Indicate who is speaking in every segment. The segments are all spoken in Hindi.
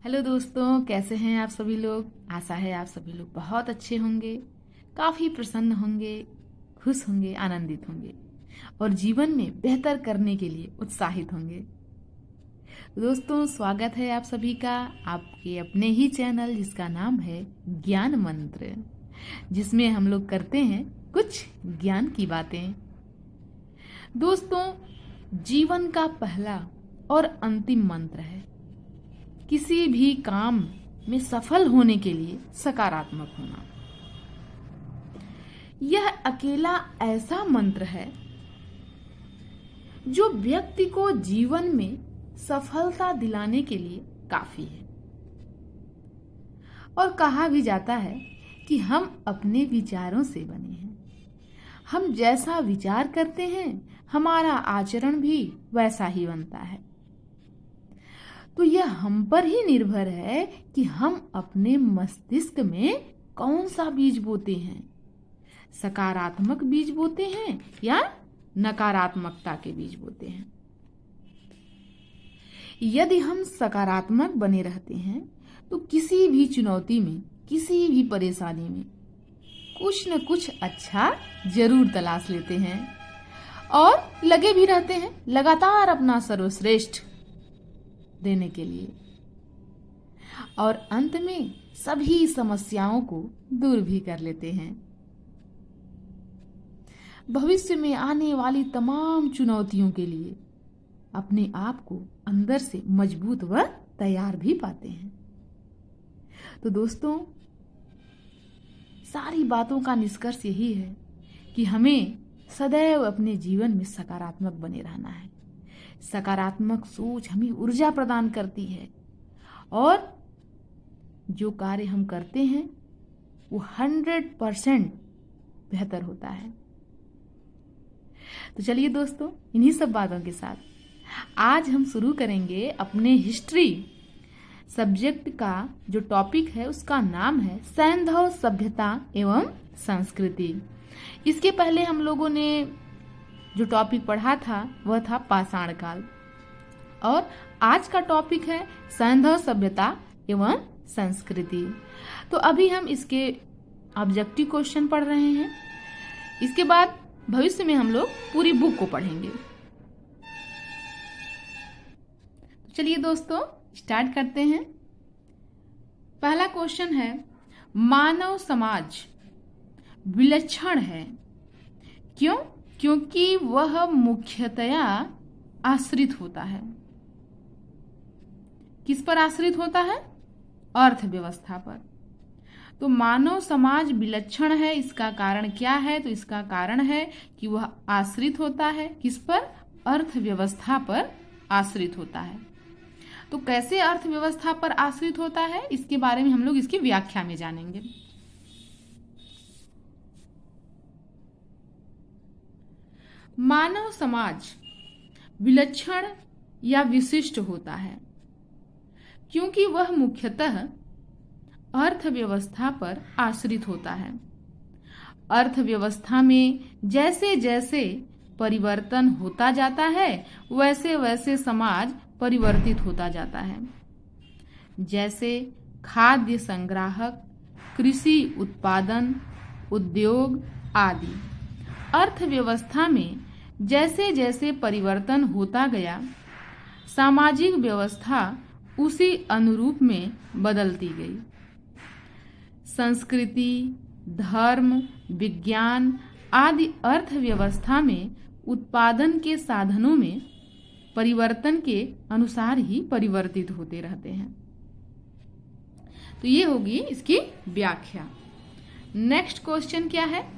Speaker 1: हेलो दोस्तों, कैसे हैं आप सभी लोग। आशा है आप सभी लोग बहुत अच्छे होंगे, काफ़ी प्रसन्न होंगे, खुश होंगे, आनंदित होंगे और जीवन में बेहतर करने के लिए उत्साहित होंगे। दोस्तों, स्वागत है आप सभी का आपके अपने ही चैनल जिसका नाम है ज्ञान मंत्र, जिसमें हम लोग करते हैं कुछ ज्ञान की बातें। दोस्तों, जीवन का पहला और अंतिम मंत्र है किसी भी काम में सफल होने के लिए सकारात्मक होना। यह अकेला ऐसा मंत्र है जो व्यक्ति को जीवन में सफलता दिलाने के लिए काफी है। और कहा भी जाता है कि हम अपने विचारों से बने हैं। हम जैसा विचार करते हैं हमारा आचरण भी वैसा ही बनता है। तो यह हम पर ही निर्भर है कि हम अपने मस्तिष्क में कौन सा बीज बोते हैं, सकारात्मक बीज बोते हैं या नकारात्मकता के बीज बोते हैं। यदि हम सकारात्मक बने रहते हैं तो किसी भी चुनौती में, किसी भी परेशानी में कुछ न कुछ अच्छा जरूर तलाश लेते हैं और लगे भी रहते हैं लगातार अपना सर्वश्रेष्ठ देने के लिए, और अंत में सभी समस्याओं को दूर भी कर लेते हैं। भविष्य में आने वाली तमाम चुनौतियों के लिए अपने आप को अंदर से मजबूत व तैयार भी पाते हैं। तो दोस्तों, सारी बातों का निष्कर्ष यही है कि हमें सदैव अपने जीवन में सकारात्मक बने रहना है। सकारात्मक सोच हमें ऊर्जा प्रदान करती है और जो कार्य हम करते हैं वो 100% बेहतर होता है। तो चलिए दोस्तों, इन्हीं सब बातों के साथ आज हम शुरू करेंगे अपने हिस्ट्री सब्जेक्ट का जो टॉपिक है उसका नाम है सैंधव सभ्यता एवं संस्कृति। इसके पहले हम लोगों ने जो टॉपिक पढ़ा था वह था पाषाण काल और आज का टॉपिक है सैंधव सभ्यता एवं संस्कृति। तो अभी हम इसके ऑब्जेक्टिव क्वेश्चन पढ़ रहे हैं। इसके बाद भविष्य में हम लोग पूरी बुक को पढ़ेंगे। तो चलिए दोस्तों, स्टार्ट करते हैं। पहला क्वेश्चन है, मानव समाज विलक्षण है क्यों? क्योंकि वह मुख्यतया आश्रित होता है। किस पर आश्रित होता है? अर्थव्यवस्था पर। तो मानव समाज विलक्षण है, इसका कारण क्या है? तो इसका कारण है कि वह आश्रित होता है किस पर? अर्थव्यवस्था पर आश्रित होता है। तो कैसे अर्थव्यवस्था पर आश्रित होता है इसके बारे में हम लोग इसकी व्याख्या में जानेंगे। मानव समाज विलक्षण या विशिष्ट होता है क्योंकि वह मुख्यतः अर्थव्यवस्था पर आश्रित होता है। अर्थव्यवस्था में जैसे जैसे परिवर्तन होता जाता है वैसे वैसे समाज परिवर्तित होता जाता है। जैसे खाद्य संग्राहक, कृषि उत्पादन, उद्योग आदि। अर्थव्यवस्था में जैसे जैसे परिवर्तन होता गया सामाजिक व्यवस्था उसी अनुरूप में बदलती गई। संस्कृति, धर्म, विज्ञान आदि अर्थव्यवस्था में उत्पादन के साधनों में परिवर्तन के अनुसार ही परिवर्तित होते रहते हैं। तो ये होगी इसकी व्याख्या। नेक्स्ट क्वेश्चन क्या है?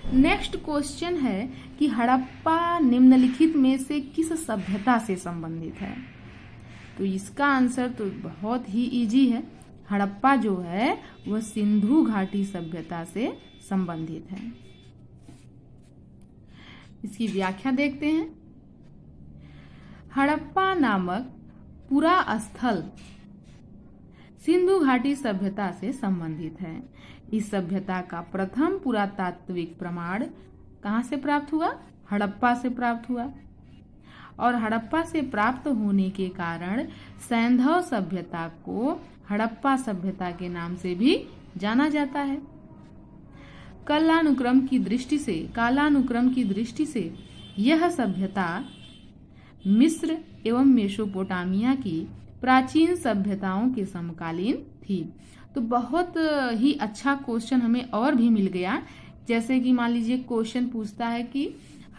Speaker 1: नेक्स्ट क्वेश्चन है कि हड़प्पा निम्नलिखित में से किस सभ्यता से संबंधित है? तो इसका आंसर तो बहुत ही इजी है। हड़प्पा जो है वह सिंधु घाटी सभ्यता से संबंधित है। इसकी व्याख्या देखते हैं। हड़प्पा नामक पूरा स्थल सिंधु घाटी सभ्यता से संबंधित है। इस सभ्यता का प्रथम पुरातात्विक प्रमाण कहाँ से प्राप्त हुआ? हड़प्पा से प्राप्त हुआ। और हड़प्पा से प्राप्त होने के कारण सैंधव सभ्यता को हड़प्पा सभ्यता के नाम से भी जाना जाता है। कालानुक्रम की दृष्टि से यह सभ्यता मिस्र एवं मेसोपोटामिया की प्राचीन सभ्यताओं के समकालीन थी। तो बहुत ही अच्छा क्वेश्चन हमें और भी मिल गया। जैसे कि मान लीजिए क्वेश्चन पूछता है कि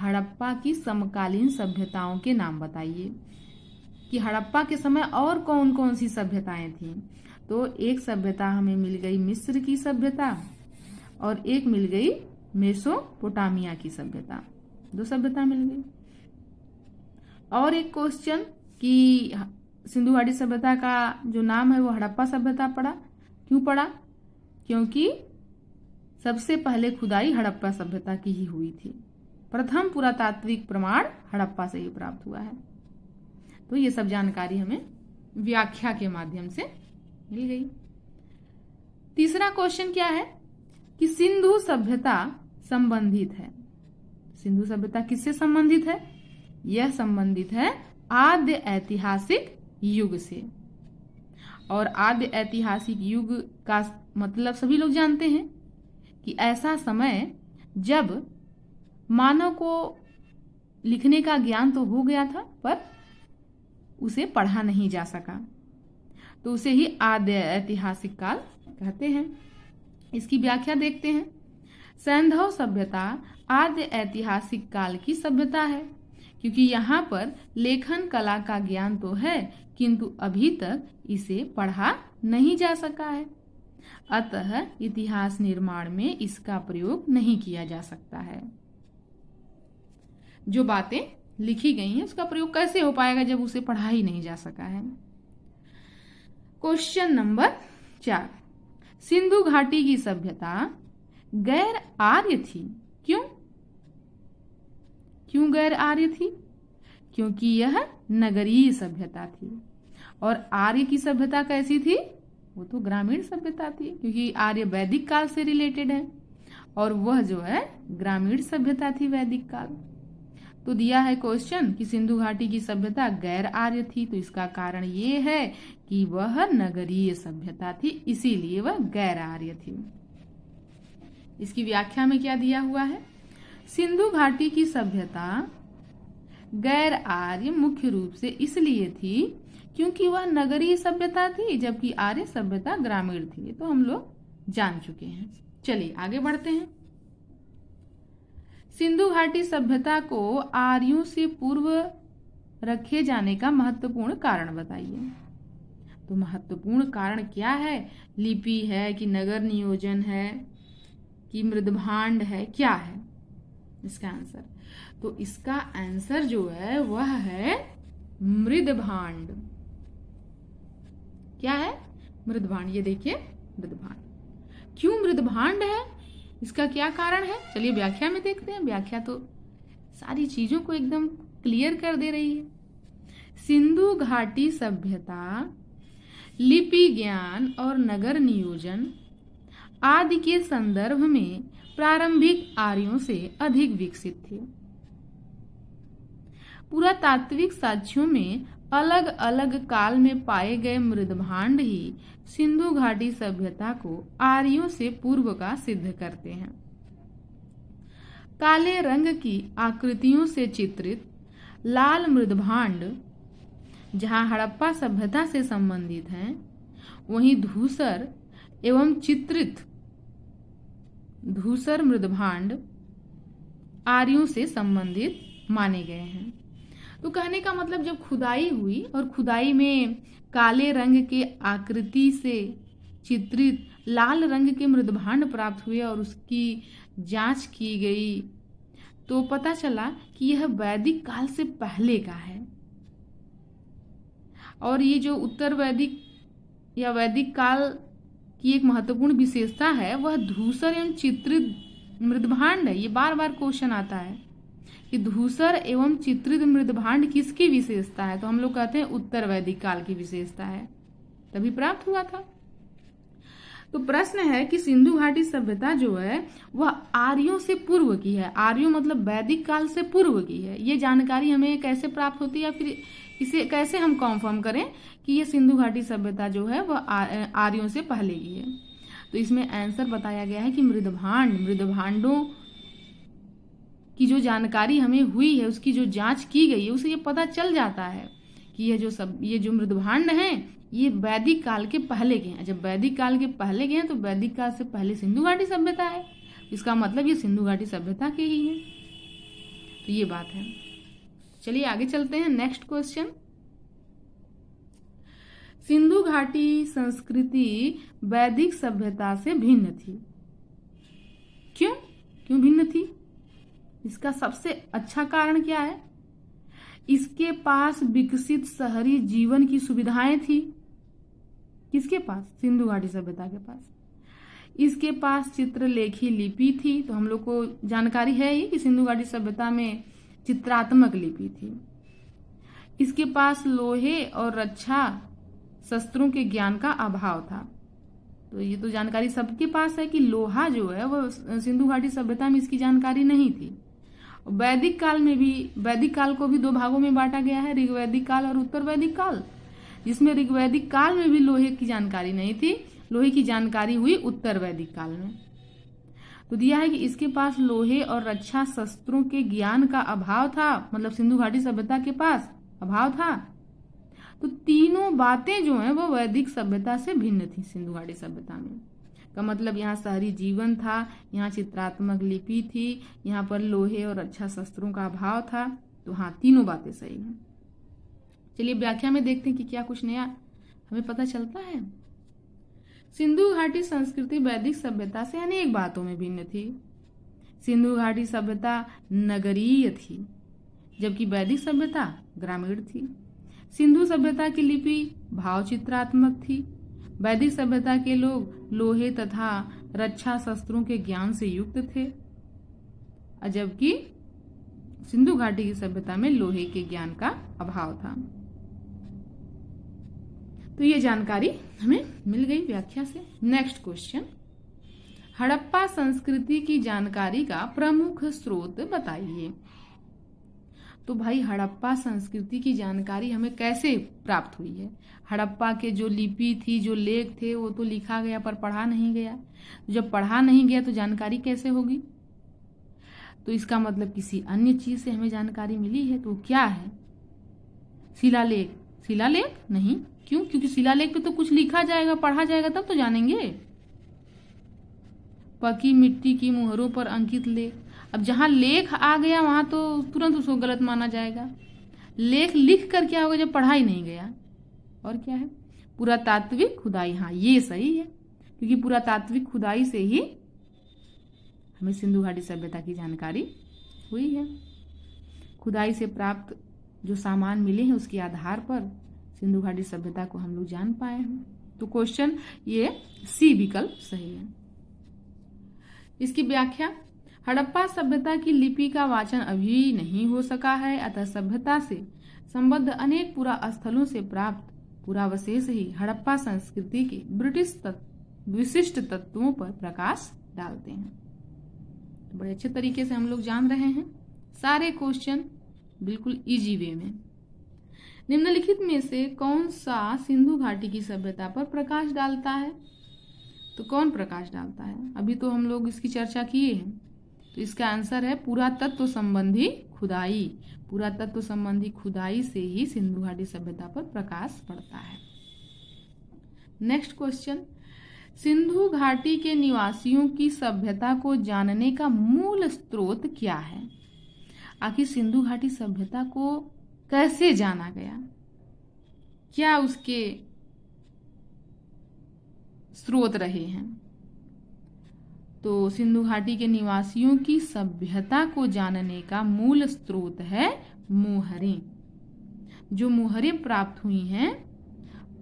Speaker 1: हड़प्पा की समकालीन सभ्यताओं के नाम बताइए, कि हड़प्पा के समय और कौन कौन सी सभ्यताएं थीं। तो एक सभ्यता हमें मिल गई मिस्र की सभ्यता और एक मिल गई मेसोपोटामिया की सभ्यता, 2 सभ्यता मिल गई। और एक क्वेश्चन कि सिंधु घाटी सभ्यता का जो नाम है वो हड़प्पा सभ्यता पड़ा, क्यों पड़ा? क्योंकि सबसे पहले खुदाई हड़प्पा सभ्यता की ही हुई थी। प्रथम पुरातात्विक प्रमाण हड़प्पा से ही प्राप्त हुआ है। तो ये सब जानकारी हमें व्याख्या के माध्यम से मिल गई। तीसरा क्वेश्चन क्या है कि सिंधु सभ्यता संबंधित है। सिंधु सभ्यता किससे संबंधित है? यह संबंधित है आद्य ऐतिहासिक युग से। और आद्य ऐतिहासिक युग का मतलब सभी लोग जानते हैं कि ऐसा समय जब मानव को लिखने का ज्ञान तो हो गया था पर उसे पढ़ा नहीं जा सका, तो उसे ही आद्य ऐतिहासिक काल कहते हैं। इसकी व्याख्या देखते हैं। सैंधव सभ्यता आद्य ऐतिहासिक काल की सभ्यता है, क्योंकि यहाँ पर लेखन कला का ज्ञान तो है किंतु अभी तक इसे पढ़ा नहीं जा सका है, अतः इतिहास निर्माण में इसका प्रयोग नहीं किया जा सकता है। जो बातें लिखी गई हैं उसका प्रयोग कैसे हो पाएगा जब उसे पढ़ा ही नहीं जा सका है। क्वेश्चन नंबर 4, सिंधु घाटी की सभ्यता गैर आर्य थी, क्यों? क्यों गैर आर्य थी? क्योंकि यह नगरीय सभ्यता थी। और आर्य की सभ्यता कैसी थी? वो तो ग्रामीण सभ्यता थी, क्योंकि आर्य वैदिक काल से रिलेटेड है और वह जो है ग्रामीण सभ्यता थी वैदिक काल। तो दिया है क्वेश्चन कि सिंधु घाटी की सभ्यता गैर आर्य थी, तो इसका कारण ये है कि वह नगरीय सभ्यता थी, इसीलिए वह गैर आर्य थी। इसकी व्याख्या में क्या दिया हुआ है? सिंधु घाटी की सभ्यता गैर आर्य मुख्य रूप से इसलिए थी क्योंकि वह नगरीय सभ्यता थी, जबकि आर्य सभ्यता ग्रामीण थी। तो हम लोग जान चुके हैं। चलिए आगे बढ़ते हैं। सिंधु घाटी सभ्यता को आर्यों से पूर्व रखे जाने का महत्वपूर्ण कारण बताइए। तो महत्वपूर्ण कारण क्या है? लिपि है कि नगर नियोजन है कि मृदभांड है, क्या है इसका आंसर? तो इसका आंसर जो है वह है मृदभांड। क्या है? मृदभांड। ये देखिए मृदभांड। क्यों मृदभांड है? इसका क्या कारण है? चलिए व्याख्या में देखते हैं। व्याख्या तो सारी चीजों को एकदम क्लियर कर दे रही है। सिंधु घाटी सभ्यता लिपि ज्ञान और नगर नियोजन आदि के संदर्भ में प्रारंभिक आर्यों से अधिक विकसित थे। पुरातात्विक साक्ष्यों में अलग अलग काल में पाए गए मृदभांड ही सिंधु घाटी सभ्यता को आर्यों से पूर्व का सिद्ध करते हैं। काले रंग की आकृतियों से चित्रित लाल मृदभांड जहां हड़प्पा सभ्यता से संबंधित हैं, वहीं धूसर एवं चित्रित धूसर मृदभांड आर्यों से संबंधित माने गए हैं। तो कहने का मतलब जब खुदाई हुई और खुदाई में काले रंग के आकृति से चित्रित लाल रंग के मृदभांड प्राप्त हुए और उसकी जांच की गई, तो पता चला कि यह वैदिक काल से पहले का है। और ये जो उत्तर वैदिक या वैदिक काल की एक महत्वपूर्ण विशेषता है वह धूसर एवं चित्रित मृदभांड है। ये बार बार क्वेश्चन आता है कि धूसर एवं चित्रित मृदभांड किसकी विशेषता है? तो हम लोग कहते हैं उत्तर वैदिक काल की विशेषता है, तभी प्राप्त हुआ था। तो प्रश्न है कि सिंधु घाटी सभ्यता जो है वह आर्यों से पूर्व की है। आर्यों मतलब वैदिक काल से पूर्व की है। ये जानकारी हमें कैसे प्राप्त होती है, या फिर इसे कैसे हम कन्फर्म करें कि ये सिंधु घाटी सभ्यता जो है वह आर्यों से पहले की है। तो इसमें आंसर बताया गया है कि मृदभांडों की जो जानकारी हमें हुई है, उसकी जो जांच की गई है, उसे ये पता चल जाता है कि ये जो मृदभांड हैं ये वैदिक काल के पहले के हैं। जब वैदिक काल के पहले के हैं तो वैदिक काल से पहले सिंधु घाटी सभ्यता है, इसका मतलब ये सिंधु घाटी सभ्यता के ही है। तो ये बात है। चलिए आगे चलते हैं। नेक्स्ट क्वेश्चन, सिंधु घाटी संस्कृति वैदिक सभ्यता से भिन्न थी। क्यों भिन्न थी? इसका सबसे अच्छा कारण क्या है? इसके पास विकसित शहरी जीवन की सुविधाएं थी। किसके पास? सिंधु घाटी सभ्यता के पास। इसके पास चित्रलेखी लिपि थी। तो हम लोग को जानकारी है ही कि सिंधु घाटी सभ्यता में चित्रात्मक लिपि थी। इसके पास लोहे और रक्षा शस्त्रों के ज्ञान का अभाव था। तो ये तो जानकारी सबके पास है कि लोहा जो है वो सिंधु घाटी सभ्यता में इसकी जानकारी नहीं थी। वैदिक काल को भी दो भागों में बांटा गया है, ऋग्वैदिक काल और उत्तर वैदिक काल, जिसमें ऋग्वैदिक काल में भी लोहे की जानकारी नहीं थी। लोहे की जानकारी हुई उत्तर वैदिक काल में। तो दिया है कि इसके पास लोहे और रक्षा शस्त्रों के ज्ञान का अभाव था, मतलब सिंधु घाटी सभ्यता के पास अभाव था। तो तीनों बातें जो हैं वो वैदिक सभ्यता से भिन्न थी सिंधु घाटी सभ्यता में। का मतलब यहाँ शहरी जीवन था, यहाँ चित्रात्मक लिपि थी, यहाँ पर लोहे और रक्षा शस्त्रों का अभाव था। तो हाँ, तीनों बातें सही हैं। चलिए व्याख्या में देखते हैं कि क्या कुछ नया हमें पता चलता है। सिंधु घाटी संस्कृति वैदिक सभ्यता से अनेक बातों में भिन्न थी। सिंधु घाटी सभ्यता नगरीय थी, जबकि वैदिक सभ्यता ग्रामीण थी। सिंधु सभ्यता की लिपि भावचित्रात्मक थी। वैदिक सभ्यता के लोग लोहे तथा रक्षा शस्त्रों के ज्ञान से युक्त थे, जबकि सिंधु घाटी की सभ्यता में लोहे के ज्ञान का अभाव था। तो ये जानकारी हमें मिल गई व्याख्या से। नेक्स्ट क्वेश्चन, हड़प्पा संस्कृति की जानकारी का प्रमुख स्रोत बताइए। तो भाई हड़प्पा संस्कृति की जानकारी हमें कैसे प्राप्त हुई है? हड़प्पा के जो लिपि थी, जो लेख थे, वो तो लिखा गया पर पढ़ा नहीं गया। जब पढ़ा नहीं गया तो जानकारी कैसे होगी? तो इसका मतलब किसी अन्य चीज से हमें जानकारी मिली है। तो क्या है? शिलालेख? शिलालेख नहीं। क्यों? क्योंकि शिलालेख पे तो कुछ लिखा जाएगा, पढ़ा जाएगा, तब तो जानेंगे। पकी मिट्टी की मुहरों पर अंकित लेख। अब जहां लेख आ गया वहां तो तुरंत उसको गलत माना जाएगा। लेख लिख कर क्या होगा जब पढ़ा ही नहीं गया? और क्या है? पुरातात्विक खुदाई। हाँ, ये सही है, क्योंकि पुरातात्विक खुदाई से ही हमें सिंधु घाटी सभ्यता की जानकारी हुई है। खुदाई से प्राप्त जो सामान मिले हैं उसके आधार पर सिंधु घाटी सभ्यता को हम लोग जान पाए हैं। तो क्वेश्चन ये सी विकल्प सही है। इसकी व्याख्या, हड़प्पा सभ्यता की लिपि का वाचन अभी नहीं हो सका है, अतः सभ्यता से संबद्ध अनेक पुरास्थलों से प्राप्त पुरावशेष ही हड़प्पा संस्कृति के विशिष्ट तत्वों पर प्रकाश डालते हैं। तो बड़े अच्छे तरीके से हम लोग जान रहे हैं सारे क्वेश्चन बिल्कुल इजी वे में। निम्नलिखित में से कौन सा सिंधु घाटी की सभ्यता पर प्रकाश डालता है? तो कौन प्रकाश डालता है? अभी तो हम लोग इसकी चर्चा किए हैं। तो इसका आंसर है पुरातत्व संबंधी खुदाई। पुरातत्व संबंधी खुदाई से ही सिंधु घाटी सभ्यता पर प्रकाश पड़ता है। नेक्स्ट क्वेश्चन, सिंधु घाटी के निवासियों की सभ्यता को जानने का मूल स्रोत क्या है? आखिर सिंधु घाटी सभ्यता को कैसे जाना गया? क्या उसके स्रोत रहे हैं? तो सिंधु घाटी के निवासियों की सभ्यता को जानने का मूल स्रोत है मोहरें। जो मोहरें प्राप्त हुई हैं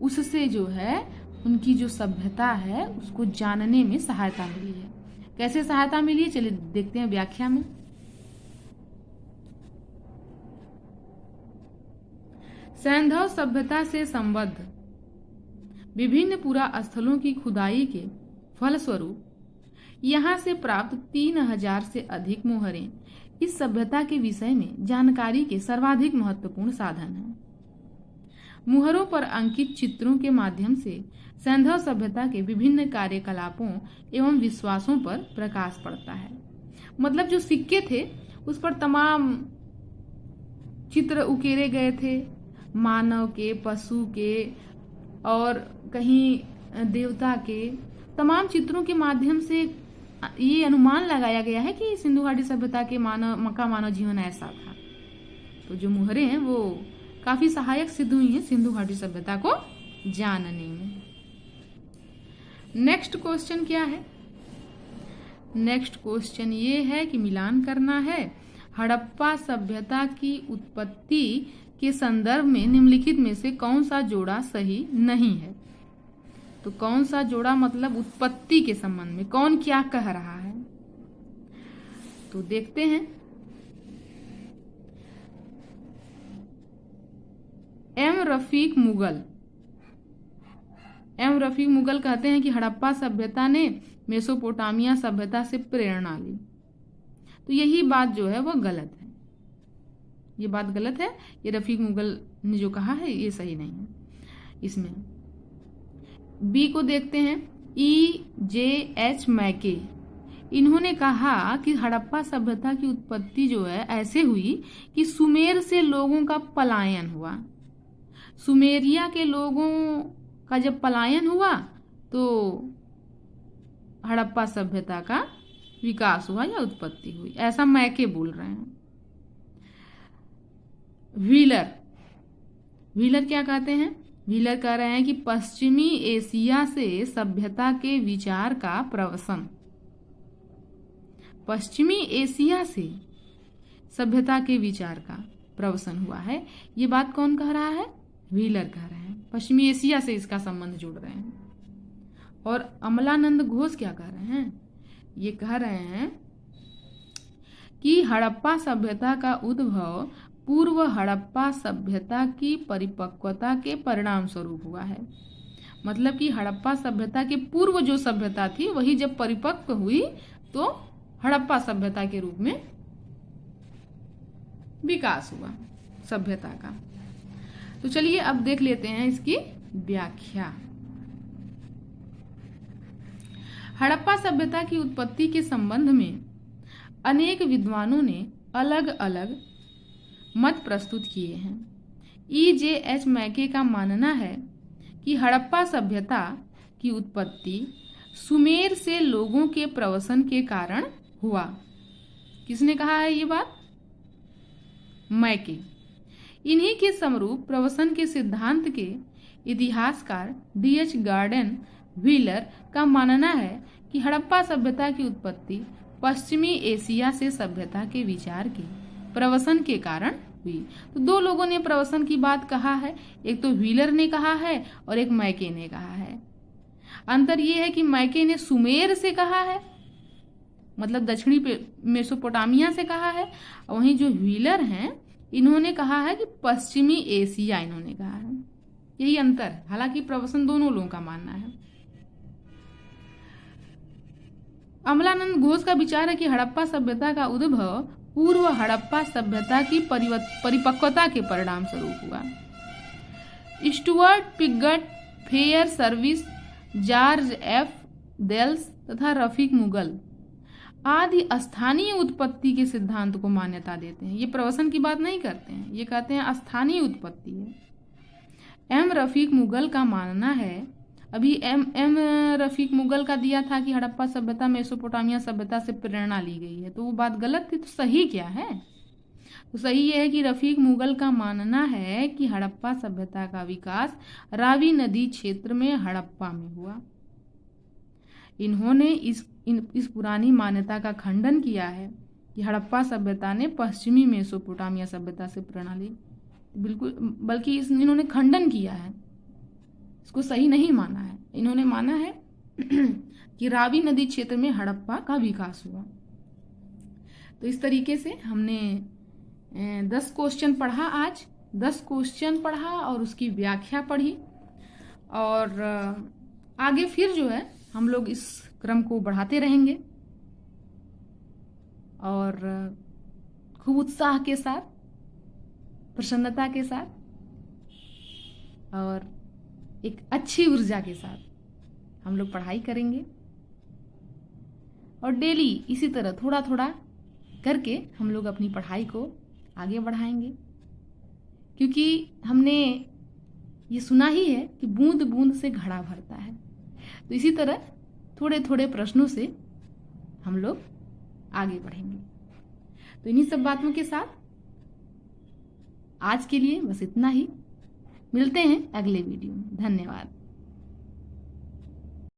Speaker 1: उससे जो है उनकी जो सभ्यता है उसको जानने में सहायता मिली है। कैसे सहायता मिली है? चलिए देखते हैं व्याख्या में। सैंधव सभ्यता से संबद्ध विभिन्न पुरास्थलों की खुदाई के फलस्वरूप यहाँ से प्राप्त 3000 से अधिक मोहरें इस सभ्यता के विषय में जानकारी के सर्वाधिक महत्वपूर्ण साधन हैं। मुहरों पर अंकित चित्रों के माध्यम से सैंधव सभ्यता के विभिन्न कार्यकलापों एवं विश्वासों पर प्रकाश पड़ता है। मतलब जो सिक्के थे उस पर तमाम चित्र उकेरे गए थे, मानव के, पशु के और कहीं देवता के, तमाम चित्रों के माध्यम से ये अनुमान लगाया गया है कि सिंधु घाटी सभ्यता के मानव जीवन ऐसा था। तो जो मुहरें हैं वो काफी सहायक सिद्ध हुई हैं सिंधु घाटी सभ्यता को जानने में। नेक्स्ट क्वेश्चन क्या है? नेक्स्ट क्वेश्चन ये है कि मिलान करना है। हड़प्पा सभ्यता की उत्पत्ति के संदर्भ में निम्नलिखित में से कौन सा जोड़ा सही नहीं है? तो कौन सा जोड़ा मतलब उत्पत्ति के संबंध में कौन क्या कह रहा है, तो देखते हैं। एम रफीक मुगल कहते हैं कि हड़प्पा सभ्यता ने मेसोपोटामिया सभ्यता से प्रेरणा ली। तो यही बात जो है वह गलत है, ये बात गलत है। ये रफीक मुगल ने जो कहा है ये सही नहीं है। इसमें बी को देखते हैं। E.J.H. मैके, इन्होंने कहा कि हड़प्पा सभ्यता की उत्पत्ति जो है ऐसे हुई कि सुमेर से लोगों का पलायन हुआ। सुमेरिया के लोगों का जब पलायन हुआ तो हड़प्पा सभ्यता का विकास हुआ या उत्पत्ति हुई, ऐसा मैके बोल रहे हैं। व्हीलर क्या कहते हैं? व्हीलर कह रहे हैं कि पश्चिमी एशिया से सभ्यता के विचार का प्रवसन, पश्चिमी एशिया से सभ्यता के विचार का प्रवसन हुआ है। ये बात कौन कह रहा है? व्हीलर कह रहे हैं। पश्चिमी एशिया से इसका संबंध जोड़ रहे हैं। और अमलानंद घोष क्या कह रहे हैं? ये कह रहे हैं कि हड़प्पा सभ्यता का उद्भव पूर्व हड़प्पा सभ्यता की परिपक्वता के परिणाम स्वरूप हुआ है। मतलब कि हड़प्पा सभ्यता के पूर्व जो सभ्यता थी वही जब परिपक्व हुई तो हड़प्पा सभ्यता के रूप में विकास हुआ सभ्यता का। तो चलिए अब देख लेते हैं इसकी व्याख्या। हड़प्पा सभ्यता की उत्पत्ति के संबंध में अनेक विद्वानों ने अलग अलग मत प्रस्तुत किए हैं। E.J.H. मैके का मानना है कि हड़प्पा सभ्यता की उत्पत्ति सुमेर से लोगों के प्रवसन के कारण हुआ। किसने कहा है ये बात? मैके। इन्हीं के समरूप प्रवसन के सिद्धांत के इतिहासकार D.H. गार्डन व्हीलर का मानना है कि हड़प्पा सभ्यता की उत्पत्ति पश्चिमी एशिया से सभ्यता के विचार के प्रवसन के कारण हुई। तो दो लोगों ने प्रवसन की बात कहा है, एक तो व्हीलर ने कहा है और एक मैके ने कहा है। अंतर यह है कि मैके ने सुमेर से कहा है, मतलब दक्षिणी मेसोपोटामिया से कहा है, और वहीं जो व्हीलर हैं इन्होंने कहा है कि पश्चिमी एशिया इन्होंने कहा है। यही अंतर है, हालांकि प्रवसन दोनों लोगों का मानना है। अमलानंद घोष का विचार है कि हड़प्पा सभ्यता का उद्भव पूर्व हड़प्पा सभ्यता की परिपक्वता के परिणाम स्वरूप हुआ। Stuart Piggott, Fairservis, George F Dales तथा रफीक मुगल आदि स्थानीय उत्पत्ति के सिद्धांत को मान्यता देते हैं। ये प्रवसन की बात नहीं करते हैं, ये कहते हैं स्थानीय उत्पत्ति है। एम रफीक मुगल का मानना है, अभी एम रफीक मुगल का दिया था कि हड़प्पा सभ्यता मेसोपोटामिया सभ्यता से प्रेरणा ली गई है, तो वो बात गलत थी। तो सही क्या है? तो सही ये है कि रफीक मुगल का मानना है कि हड़प्पा सभ्यता का विकास रावी नदी क्षेत्र में हड़प्पा में हुआ। इन्होंने इस पुरानी मान्यता का खंडन किया है कि हड़प्पा सभ्यता ने पश्चिमी मेसोपोटामिया सभ्यता से प्रेरणा ली। बिल्कुल, बल्कि इन्होंने खंडन किया है, इसको सही नहीं माना है। इन्होंने माना है कि रावी नदी क्षेत्र में हड़प्पा का विकास हुआ। तो इस तरीके से हमने 10 क्वेश्चन पढ़ा आज, 10 क्वेश्चन पढ़ा और उसकी व्याख्या पढ़ी। और आगे फिर जो है हम लोग इस क्रम को बढ़ाते रहेंगे और खूब उत्साह के साथ, प्रसन्नता के साथ और एक अच्छी ऊर्जा के साथ हम लोग पढ़ाई करेंगे और डेली इसी तरह थोड़ा थोड़ा करके हम लोग अपनी पढ़ाई को आगे बढ़ाएंगे, क्योंकि हमने ये सुना ही है कि बूंद बूंद से घड़ा भरता है। तो इसी तरह थोड़े थोड़े प्रश्नों से हम लोग आगे बढ़ेंगे। तो इन्हीं सब बातों के साथ आज के लिए बस इतना ही। मिलते हैं अगले वीडियो में। धन्यवाद।